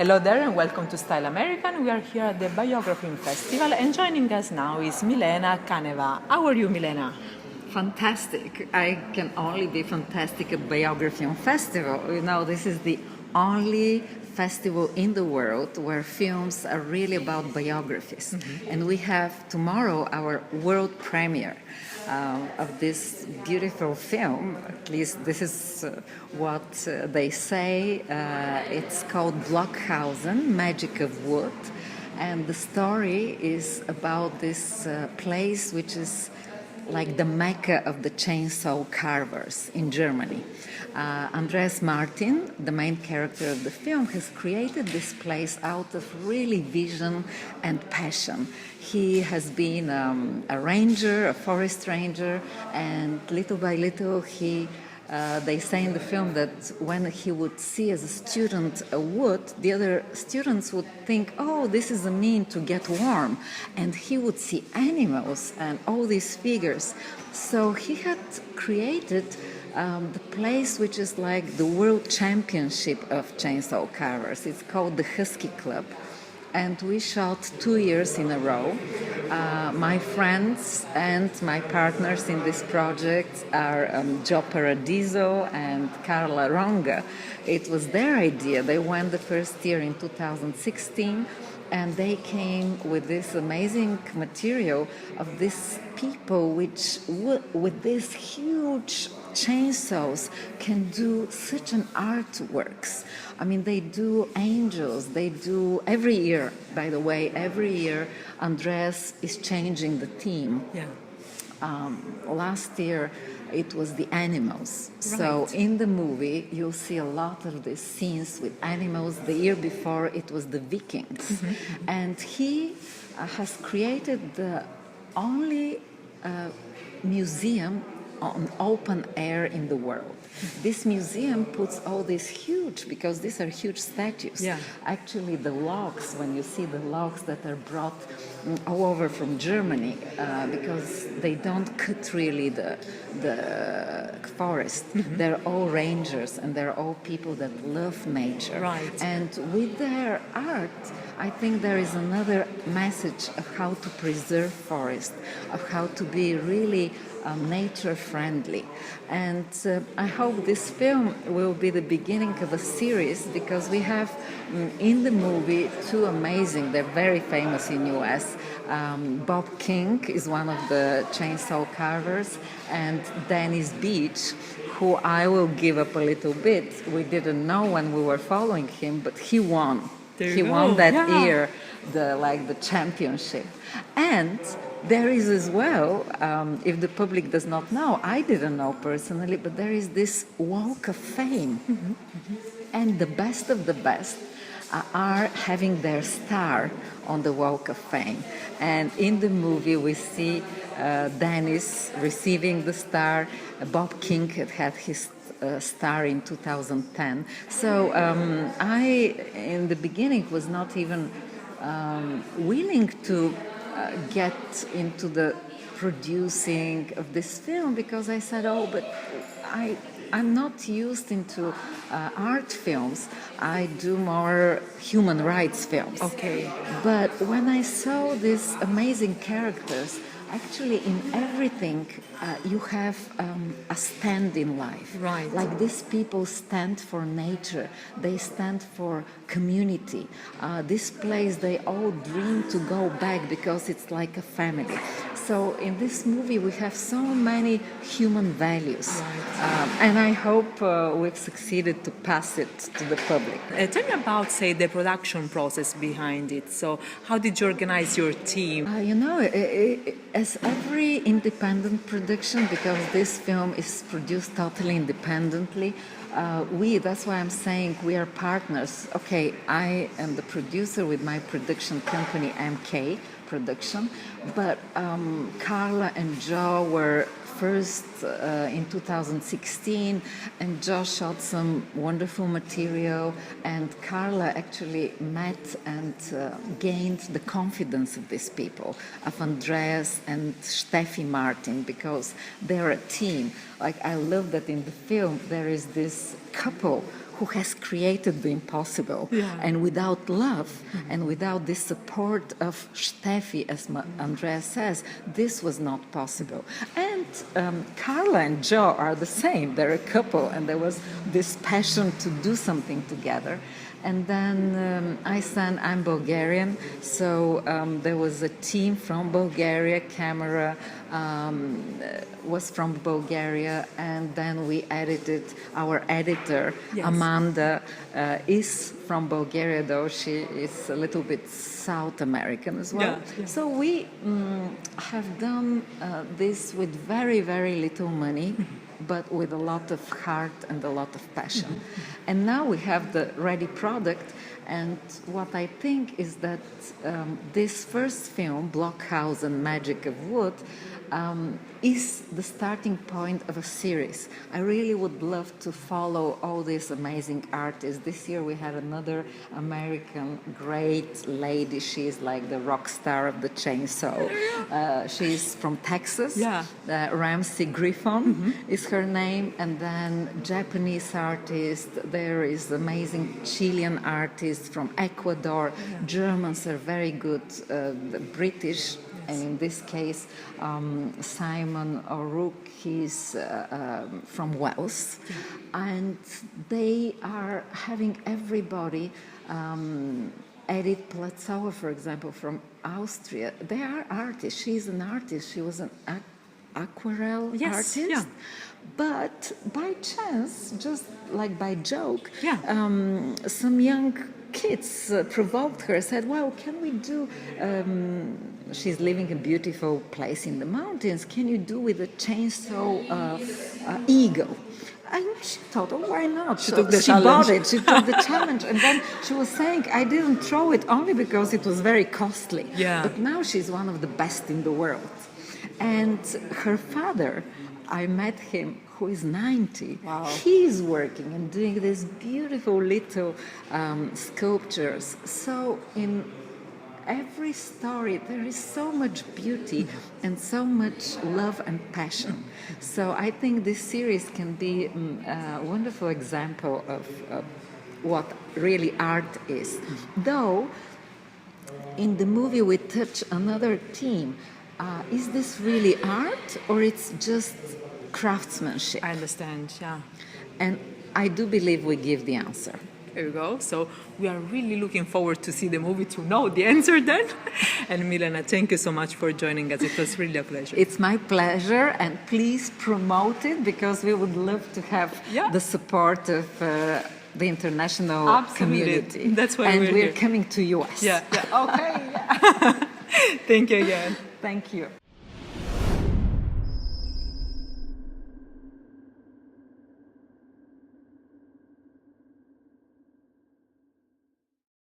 Hello there and welcome to Style American. We are here at the Biography Festival and joining us now is Milena Kaneva. How are you, Milena? Fantastic. I can only be fantastic at Biography Festival. You know, this is the only festival in the world where films are really about biographies. And we have tomorrow our world premiere of this beautiful film. At least this is what they say. It's called Blockhausen, Magic of Wood. And the story is about this place which is like the Mecca of the chainsaw carvers in Germany. Andreas Martin, the main character of the film, has created this place out of really vision and passion. He has been a ranger, a forest ranger, and little by little they say in the film that when he would see as a student a wood, the other students would think, oh, this is a mean to get warm. And he would see animals and all these figures. So he had created the place which is like the world championship of chainsaw carvers. It's called the Husky Club. And we shot 2 years in a row. My friends and my partners in this project are Joe Paradiso and Carla Ronga. It was their idea. They went the first year in 2016 and they came with this amazing material of these people which with these huge chainsaws can do such an artworks. I mean, they do angels, they do every year, by the way, every year Andreas is changing the theme. Yeah. Last year it was the animals. Right. So in the movie you'll see a lot of these scenes with animals. The year before it was the Vikings. And he has created the only museum on open air in the world. This museum puts all these huge, because these are huge statues. Yeah. Actually, the logs, when you see the logs that are brought all over from Germany, because they don't cut really the forest. They're all rangers and they're all people that love nature. Right. And with their art, I think there is another message of how to preserve forest, of how to be really nature friendly. And I hope this film will be the beginning of a series, because we have in the movie two amazing, they're very famous in US. Bob King is one of the chainsaw carvers, and Dennis Beach, who I will give up a little bit. We didn't know when we were following him, but he won. He won that year the championship. And there is as well, if the public does not know, I didn't know personally, but there is this Walk of Fame. And the best of the best are having their star on the Walk of Fame. And in the movie we see Dennis receiving the star. Bob King had his star in 2010. So I, in the beginning, was not even willing to get into the producing of this film, because I said, oh, but I'm not used into art films. I do more human rights films. Okay. But when I saw these amazing characters, actually in everything you have a stand in life. Right. Like these people stand for nature, they stand for community. This place, they all dream to go back because it's like a family. So in this movie we have so many human values. Right. And I hope we've succeeded to pass it to the public. Tell me about, say, the production process behind it. So how did you organize your team? You know, as every independent production, because this film is produced totally independently, that's why I'm saying we are partners. Okay, I am the producer with my production company, MK Production, but Carla and Joe were first in 2016, and Joe shot some wonderful material, and Carla actually met and gained the confidence of these people, of Andreas and Steffi Martin, because they're a team. Like, I love that in the film there is this couple who has created the impossible. And without love and without the support of Steffi, as Andreas says, this was not possible. And Carla and Joe are the same. They're a couple, and there was this passion to do something together. And then I'm Bulgarian, so there was a team from Bulgaria, camera was from Bulgaria, and then we edited. Our editor, Amanda, is from Bulgaria, though she is a little bit South American as well. So we have done this with very, very little money, but with a lot of heart and a lot of passion. And now we have the ready product, and what I think is that this first film, Blockhausen, Magic of Wood, is the starting point of a series. I really would love to follow all these amazing artists. This year we had another American great lady. She's like the rock star of the chainsaw. She's from Texas. Ramsey Griffon is her name. And then Japanese artist. There is amazing Chilean artists from Ecuador. Germans are very good. The British. And in this case, Simon O'Rourke, he's from Wales. And they are having everybody, Edith Platzauer, for example, from Austria. They are artists. She's an artist. She was an aquarelle artist. But by chance, just like by joke, some young kids provoked her, said, well, can we do, she's living in a beautiful place in the mountains, can you do with a chainsaw eagle? And she thought, oh, why not? She took the challenge. Bought it, she took the challenge. And then she was saying, I didn't throw it only because it was very costly. But now she's one of the best in the world. And her father, I met him, who is 90. He's working and doing these beautiful little sculptures. So in every story there is so much beauty and so much love and passion. So I think this series can be a wonderful example of what really art is. Though in the movie we touch another theme. Is this really art, or it's just craftsmanship? I understand, And I do believe we give the answer. There you go. So we are really looking forward to see the movie to know the answer then. And Milena, thank you so much for joining us. It was really a pleasure. It's my pleasure, and please promote it, because we would love to have the support of the international community. That's why we're here. Coming to US. Okay. Thank you again. Thank you.